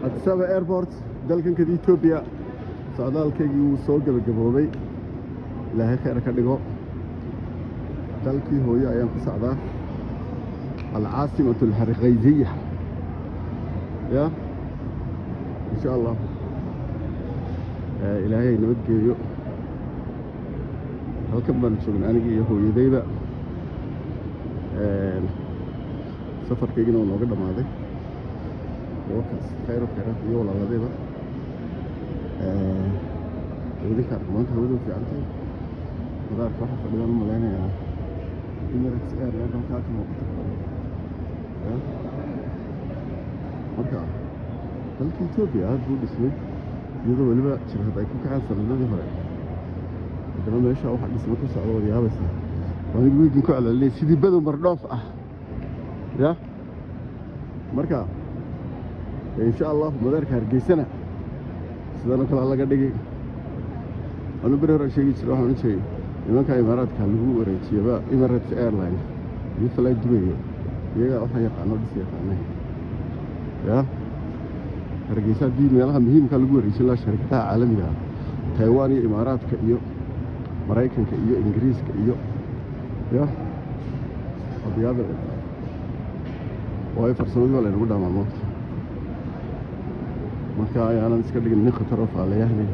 Addis Ababa Airport dalkan ka Ethiopia socdaalkaygii wuu soo gabagaboobay ilaahay khayr ka dhigo dalkii hooyo ayaan ku socdaa العاصمة الحرقيزية يا إن شاء الله إلهي نودي هل كمان شغل أنا جي هو يديبا سفر كيجنا ونوقد مع ذي وكاس خير وخيرات يولا على ذيبا ودي كان ما أنت هودو في عندي مدار واحد فلان ملانا يا إمارات إير لأنهم كاكم وقت marka dalka Ethiopia aad buu dhismay iyadoo waliba shirkad ay ku kacaan sanadadii hore hadana meesha waxa dhismo ku socdo wadiyaabaysa wanigu weydin ku calaalay sidii badan mardoof ah ya marka insha Allah madaarka Hargeysana sidana kala laga dhigay anu bari hore sheegi jiray waxaan sheegay nimanka Imaaraadka lagu wareejiyay Emirates Airlines iyo flight Dubai iyaga waxaan yaqaano dhisayaqaanay ya Hargeysa dii meelaha muhiimka lagu wareejin la shirkadaha caalamiga ah Taiwan iyo Imaaraadka iyo Mareykanka iyo Ingiriiska iyo ya abiyada way farsamada wala lagu dhamaamo marka ayaan iska dhigin khatar oo faalayahay